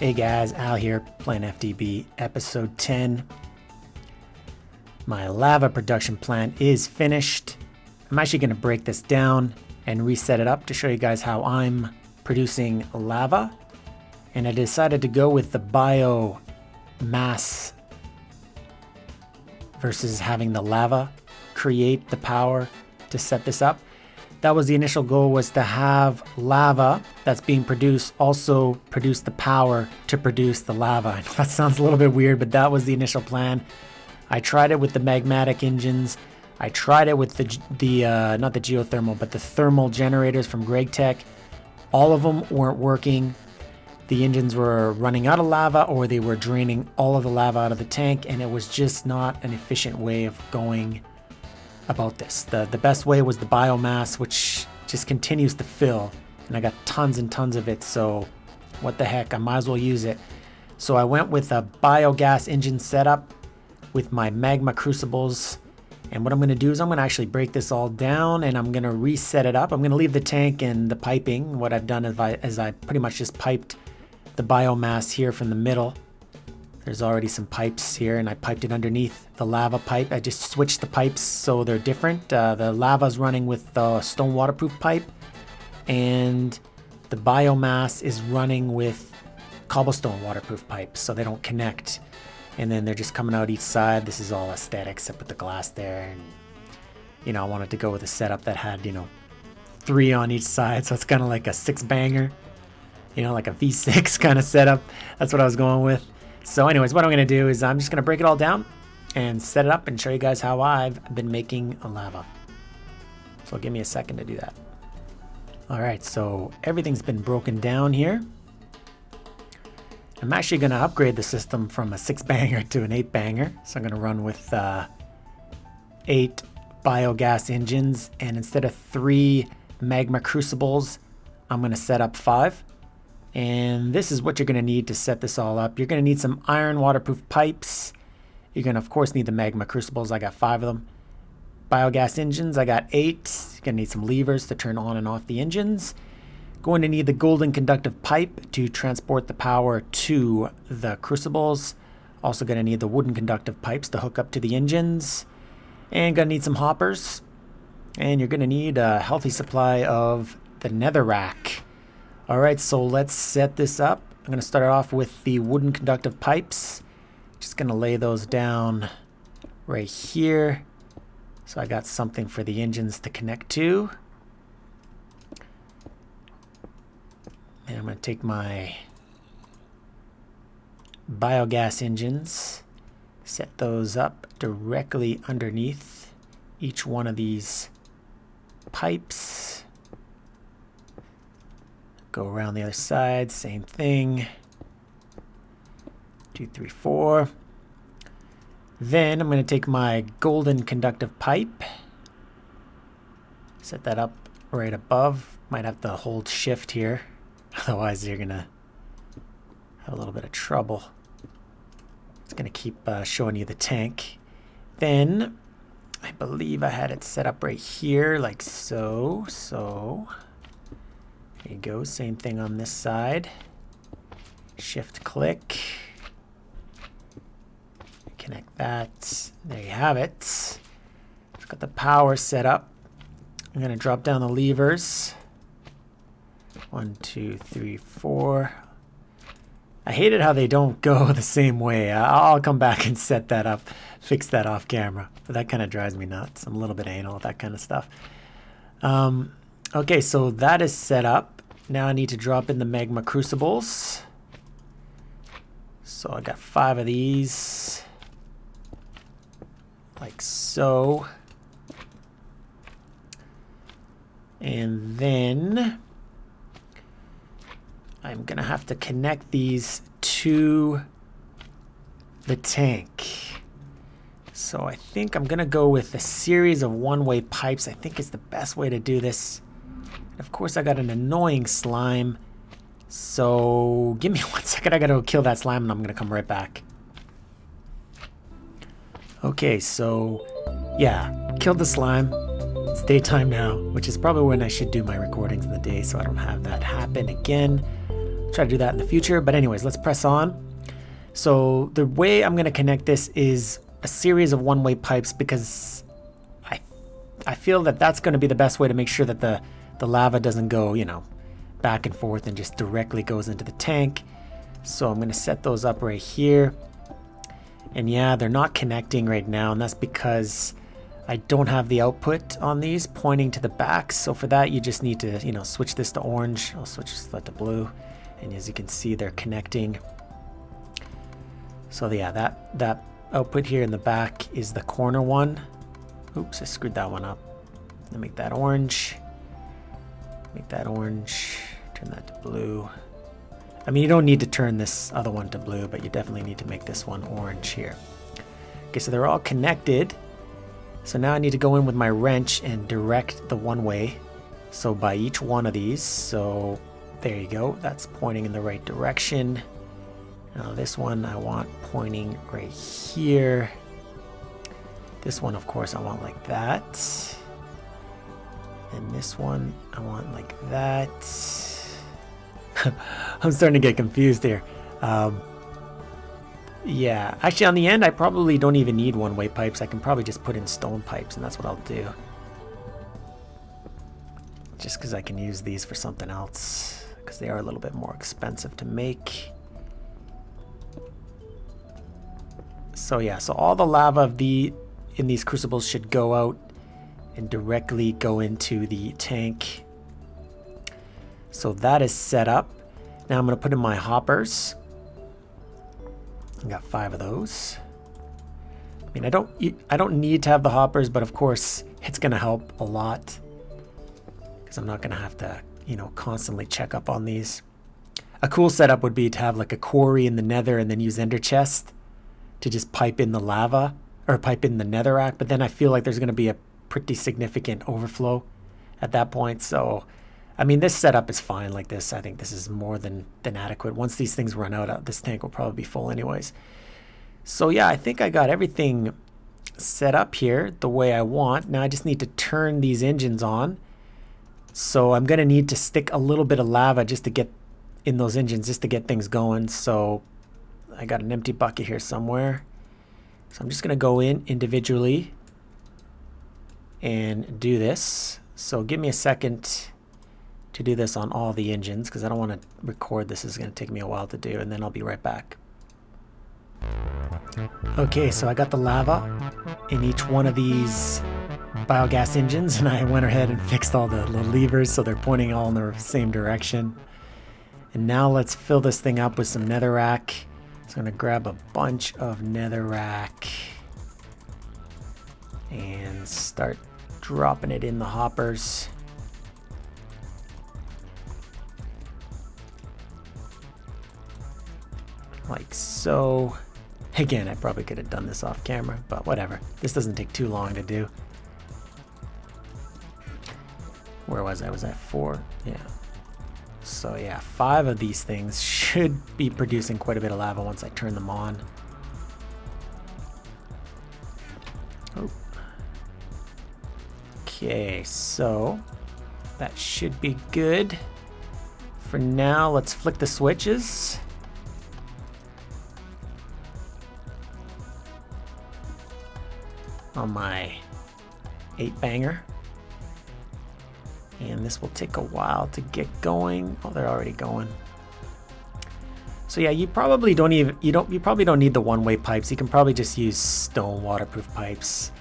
Hey guys, Al here, playing FTB, episode 10. My lava production plant is finished. I'm actually going to break this down and reset it up to show you guys how I'm producing lava. And I decided to go with the biomass versus having the lava create the power to set this up. That was the initial goal, was to have lava that's being produced also produce the power to produce the lava. That sounds a little bit weird, but that was the initial plan. I tried it with the magmatic engines. I tried it with the not the geothermal, but the thermal generators from GregTech. All of them weren't working. The engines were running out of lava, or they were draining all of the lava out of the tank, and it was just not an efficient way of going about this. The best way was the biomass, which just continues to fill, and I got tons and tons of it, so what the heck, I might as well use it. So I went with a biogas engine setup with my magma crucibles, and what I'm going to do is I'm going to actually break this all down and I'm going to reset it up. I'm going to leave the tank and the piping. What I've done is I pretty much just piped the biomass here from the middle. There's already some pipes here, and I piped it underneath the lava pipe. I just switched the pipes so they're different. The lava's running with the stone waterproof pipe, and the biomass is running with cobblestone waterproof pipe, so they don't connect. And then they're just coming out each side. This is all aesthetic, except with the glass there. And, you know, I wanted to go with a setup that had, 3 on each side, so it's kind of like a 6-banger, like a V6 kind of setup. That's what I was going with. So anyways, what I'm going to do is I'm just going to break it all down and set it up and show you guys how I've been making a lava. So give me a second to do that. All right, so everything's been broken down here. I'm actually going to upgrade the system from a 6-banger to an 8-banger. So I'm going to run with 8 biogas engines, and instead of 3 magma crucibles, I'm going to set up 5. And this is what you're going to need to set this all up. You're going to need some iron waterproof pipes. You're going to, of course, need the magma crucibles. I got 5 of them. Biogas engines, I got 8. You're going to need some levers to turn on and off the engines. Going to need the golden conductive pipe to transport the power to the crucibles. Also going to need the wooden conductive pipes to hook up to the engines. And going to need some hoppers. And you're going to need a healthy supply of the netherrack. Alright, so let's set this up. I'm going to start off with the wooden conductive pipes. Just going to lay those down right here. So I got something for the engines to connect to. And I'm going to take my biogas engines, set those up directly underneath each one of these pipes. Go around the other side, same thing. 2, 3, 4. Then I'm going to take my golden conductive pipe, set that up right above. Might have to hold shift here, otherwise you're going to have a little bit of trouble. It's going to keep showing you the tank. Then I believe I had it set up right here, like so. There you go, same thing on this side. Shift click. Connect that. There you have it. Got the power set up. I'm going to drop down the levers. 1, 2, 3, 4. I hated how they don't go the same way. I'll come back and set that up, fix that off camera. But that kind of drives me nuts. I'm a little bit anal with that kind of stuff. Okay, so that is set up. Now I need to drop in the magma crucibles. So I got 5 of these, like so. And then I'm gonna have to connect these to the tank. So I think I'm gonna go with a series of one-way pipes. I think is the best way to do this. And of course I got an annoying slime. So give me 1 second, I gotta go kill that slime and I'm gonna come right back. Okay, so yeah, killed the slime. It's daytime now, which is probably when I should do my recordings in the day so I don't have that happen again. Try to do that in the future, but anyways, let's press on. So the way I'm gonna connect this is a series of one-way pipes because I feel that that's gonna be the best way to make sure that the lava doesn't go, you know, back and forth and just directly goes into the tank. So I'm gonna set those up right here. And yeah, they're not connecting right now, and that's because I don't have the output on these pointing to the back. So for that, you just need to, you know, switch this to orange. I'll switch that to blue. And as you can see, they're connecting. So yeah, that output here in the back is the corner one. Oops, I screwed that one up. Let me make that orange. Make that orange. Turn that to blue. I mean, you don't need to turn this other one to blue, but you definitely need to make this one orange here. Okay, so they're all connected. So now I need to go in with my wrench and direct the one-way. So by each one of these, so there you go. That's pointing in the right direction. Now this one I want pointing right here. This one, of course, I want like that. And this one I want like that. I'm starting to get confused here. Yeah, actually on the end I probably don't even need one-way pipes. I can probably just put in stone pipes, and that's what I'll do. Just because I can use these for something else, because they are a little bit more expensive to make. So yeah, so all the lava in these crucibles should go out and directly go into the tank. So that is set up. Now I'm going to put in my hoppers. I got 5 of those. I mean, I don't need to have the hoppers, but of course it's going to help a lot because I'm not going to have to, you know, constantly check up on these. A cool setup would be to have like a quarry in the nether and then use ender chest to just pipe in the lava or pipe in the netherrack, but then I feel like there's going to be a pretty significant overflow at that point. So I mean, this setup is fine like this. I think this is more than adequate. Once these things run out, this tank will probably be full anyways. So yeah, I think I got everything set up here the way I want. Now I just need to turn these engines on. So I'm gonna need to stick a little bit of lava just to get in those engines, just to get things going. So I got an empty bucket here somewhere. So I'm just gonna go in individually and do this. So give me a second to do this on all the engines because I don't want to record this. It's going to take me a while to do, and then I'll be right back. Okay, so I got the lava in each one of these biogas engines, and I went ahead and fixed all the little levers so they're pointing all in the same direction. And now let's fill this thing up with some netherrack. So I'm going to grab a bunch of netherrack and start dropping it in the hoppers. Like so. Again, I probably could have done this off camera, but whatever. This doesn't take too long to do. Where was I? Was I 4? Yeah. So yeah, 5 of these things should be producing quite a bit of lava once I turn them on. Oh. Okay, so that should be good. For now, let's flick the switches. On my 8-banger. And this will take a while to get going. Oh, they're already going. So yeah, you probably don't need the one-way pipes. You can probably just use stone waterproof pipes.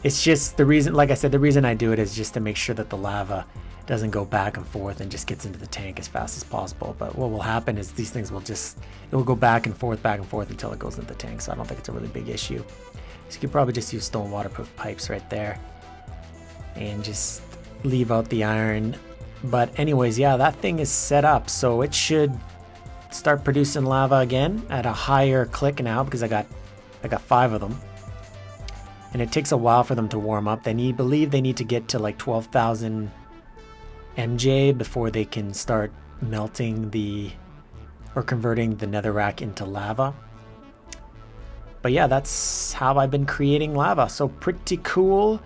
It's just the reason, like I said, the reason I do it is just to make sure that the lava doesn't go back and forth and just gets into the tank as fast as possible. But what will happen is these things it will go back and forth until it goes into the tank. So I don't think it's a really big issue. So you could probably just use stone waterproof pipes right there and just leave out the iron. But anyways, yeah, that thing is set up. So it should start producing lava again at a higher click now because I got 5 of them. and it takes a while for them to warm up. Believe they need to get to like 12,000 MJ before they can start melting or converting the netherrack into lava. But yeah, that's how I've been creating lava. So pretty cool,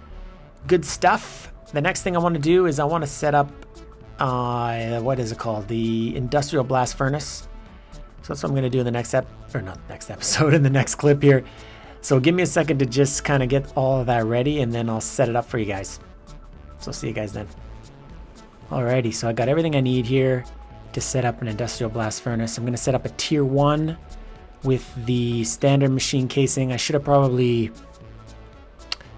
good stuff. The next thing I want to do is I want to set up, what is it called? The industrial blast furnace. So that's what I'm going to do in the next episode, in the next clip here. So give me a second to just kind of get all of that ready, and then I'll set it up for you guys. So see you guys then. Alrighty, so I got everything I need here to set up an industrial blast furnace. I'm going to set up a tier 1 with the standard machine casing. I should have probably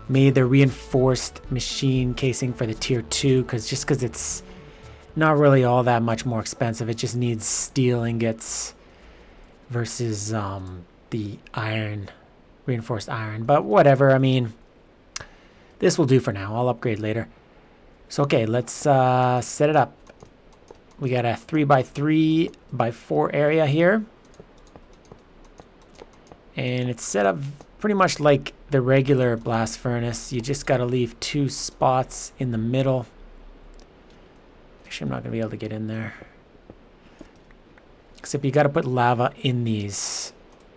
made the reinforced machine casing for the tier 2 because it's not really all that much more expensive. It just needs steel ingots versus the iron, reinforced iron. But whatever, I mean, this will do for now. I'll upgrade later. So okay, let's set it up. We got a 3x3x4 area here. And it's set up pretty much like the regular blast furnace. You just got to leave 2 spots in the middle. Actually, I'm not going to be able to get in there. Except you got to put lava in these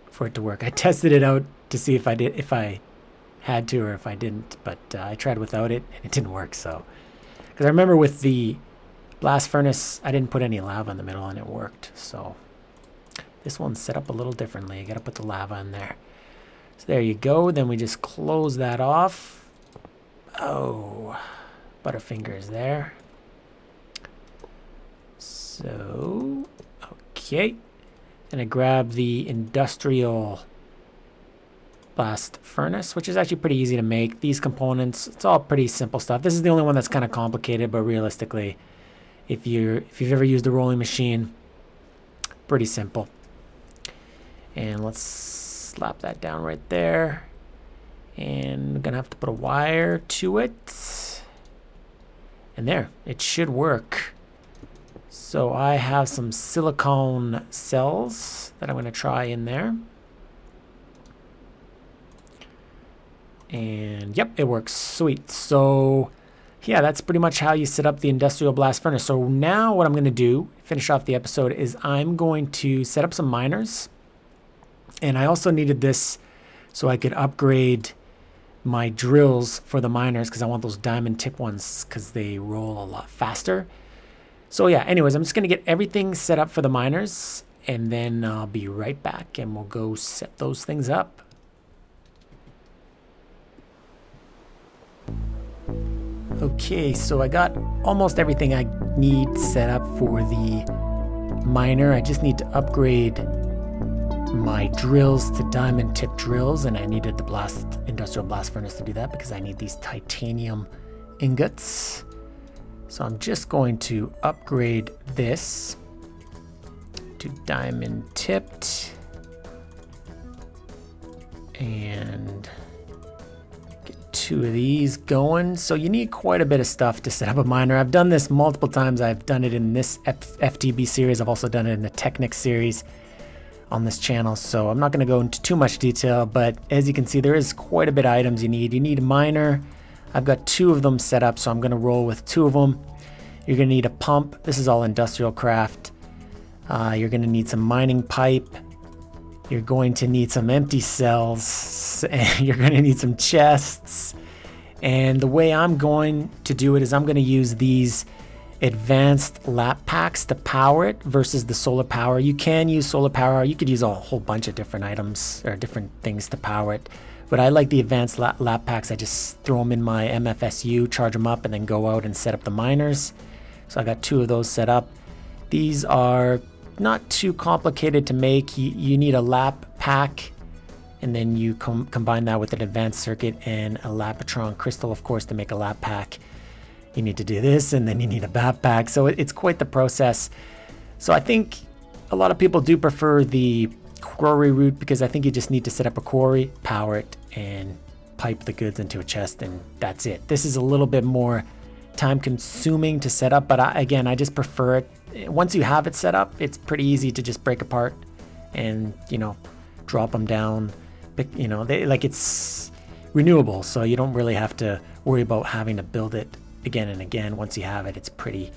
for it to work. I tested it out to see if I had to or if I didn't, but I tried without it and it didn't work. So, because I remember with the blast furnace, I didn't put any lava in the middle and it worked. So this one's set up a little differently. You got to put the lava in there. So there you go. Then we just close that off. Oh, Butterfingers there. So, okay. And I grab the industrial blast furnace, which is actually pretty easy to make. These components, it's all pretty simple stuff. This is the only one that's kind of complicated, but realistically, if you've ever used a rolling machine, pretty simple. And let's slap that down right there. And I'm gonna have to put a wire to it. And there, it should work. So I have some silicone cells that I'm gonna try in there. And yep, it works. Sweet. So yeah, that's pretty much how you set up the industrial blast furnace. So now what I'm going to do, finish off the episode, is I'm going to set up some miners. And I also needed this so I could upgrade my drills for the miners because I want those diamond tip ones because they roll a lot faster. So yeah, anyways, I'm just going to get everything set up for the miners and then I'll be right back and we'll go set those things up. Okay, so I got almost everything I need set up for the miner. I just need to upgrade my drills to diamond tip drills, and I needed the industrial blast furnace to do that because I need these titanium ingots. So I'm just going to upgrade this to diamond tipped and 2 of these going. So you need quite a bit of stuff to set up a miner. I've done this multiple times. I've done it in this FTB series. I've also done it in the Technic series on this channel. So I'm not going to go into too much detail, but as you can see, there is quite a bit of items you need. You need a miner. I've got 2 of them set up, so I'm going to roll with 2 of them. You're going to need a pump. This is all industrial craft. You're going to need some mining pipe. You're going to need some empty cells, and you're going to need some chests. And the way I'm going to do it is I'm going to use these advanced lap packs to power it versus the solar power. You can use solar power. You could use a whole bunch of different items or different things to power it. But I like the advanced lap packs. I just throw them in my MFSU, charge them up, and then go out and set up the miners. So I got 2 of those set up. These are not too complicated to make. You need a lap pack, and then you combine that with an advanced circuit and a Lapatron crystal, of course, to make a lap pack. You need to do this, and then you need a lap pack. So it's quite the process. So I think a lot of people do prefer the quarry route because I think you just need to set up a quarry, power it, and pipe the goods into a chest, and that's it. This is a little bit more time consuming to set up, but again, I just prefer it. Once you have it set up, it's pretty easy to just break apart and, drop them down. But, renewable, so you don't really have to worry about having to build it again and again. Once you have it, it's pretty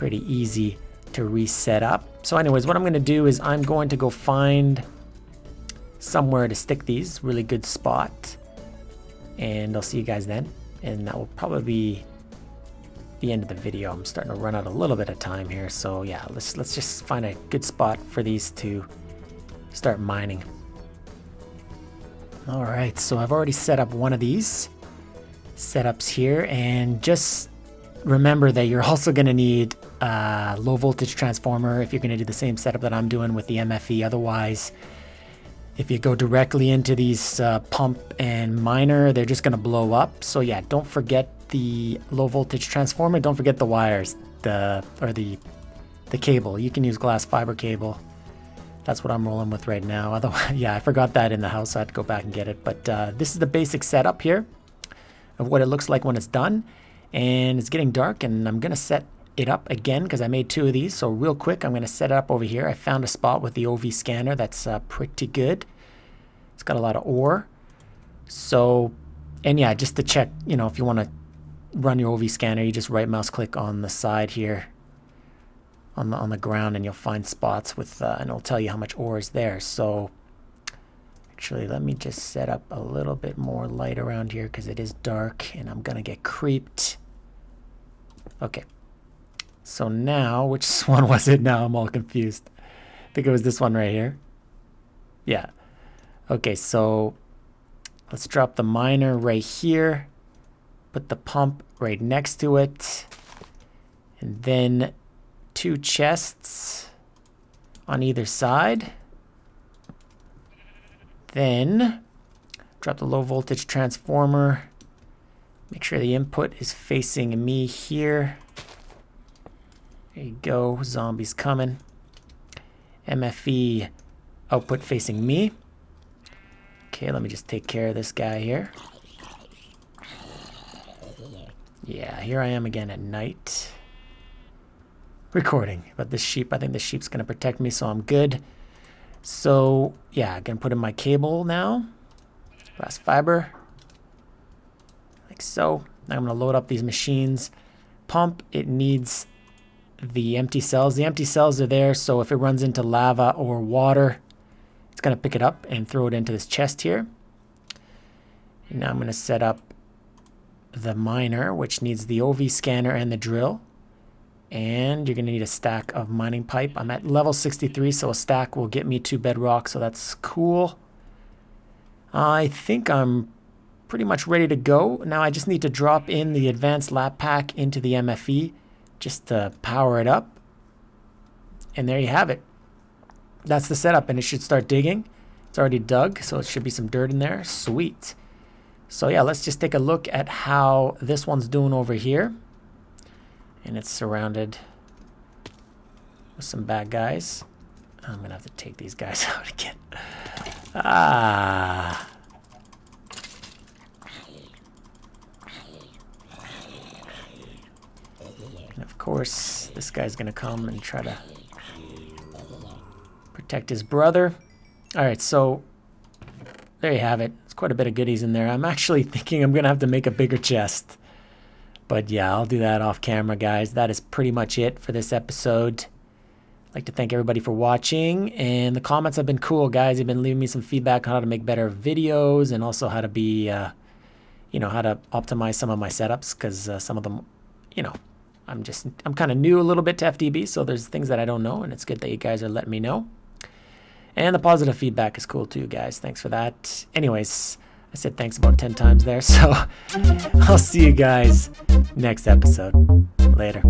easy to reset up. So anyways, what I'm going to do is I'm going to go find somewhere to stick these, really good spot, and I'll see you guys then. And that will probably be the end of the video. I'm starting to run out a little bit of time here, so yeah, let's just find a good spot for these to start mining. All right, so I've already set up one of these setups here, and just remember that you're also going to need a low voltage transformer if you're going to do the same setup that I'm doing with the MFE. Otherwise, if you go directly into these pump and miner, they're just going to blow up. So yeah, don't forget the low voltage transformer. Don't forget the wires, the cable. You can use glass fiber cable. That's what I'm rolling with right now. Otherwise, yeah, I forgot that in the house, so I had to go back and get it. But this is the basic setup here of what it looks like when it's done. And it's getting dark, and I'm going to set it up again because I made 2 of these. So real quick, I'm going to set it up over here. I found a spot with the OV scanner that's pretty good. It's got a lot of ore. So, and yeah, just to check, you know, if you want to run your OV scanner, you just right mouse click on the side here on the ground, and you'll find spots with, and it'll tell you how much ore is there. So actually, let me just set up a little bit more light around here because it is dark and I'm going to get creeped. Okay. So now, which one was it now? I'm all confused. I think it was this one right here. Yeah. Okay, so let's drop the miner right here. Put the pump right next to it. And then 2 chests on either side. Then drop the low voltage transformer. Make sure the input is facing me here. There you go, zombies coming. MFE output facing me. Okay, let me just take care of this guy here. Yeah, here I am again at night. Recording. But this sheep, I think the sheep's going to protect me, so I'm good. So, yeah, I'm going to put in my cable now. Glass fiber. Like so. Now I'm going to load up these machines. Pump, it needs the empty cells. The empty cells are there, so if it runs into lava or water, it's going to pick it up and throw it into this chest here. And now I'm going to set up the miner, which needs the OV scanner and the drill. And you're going to need a stack of mining pipe. I'm at level 63, so a stack will get me to bedrock, so that's cool. I think I'm pretty much ready to go. Now I just need to drop in the advanced lap pack into the MFE just to power it up. And there you have it. That's the setup, and it should start digging. It's already dug, so it should be some dirt in there. Sweet. So yeah, let's just take a look at how this one's doing over here. And it's surrounded with some bad guys. I'm gonna have to take these guys out again. Ah. And of course, this guy's gonna come and try to protect his brother. All right, so there you have it. It's quite a bit of goodies in there. I'm actually thinking I'm gonna have to make a bigger chest. But yeah, I'll do that off camera, guys. That is pretty much it for this episode. I'd like to thank everybody for watching. And the comments have been cool, guys. You've been leaving me some feedback on how to make better videos and also how to be, you know, how to optimize some of my setups. Because some of them, you know, I'm kind of new a little bit to FTB. So there's things that I don't know. And it's good that you guys are letting me know. And the positive feedback is cool too, guys. Thanks for that. Anyways, I said thanks about 10 times there, so I'll see you guys next episode. Later.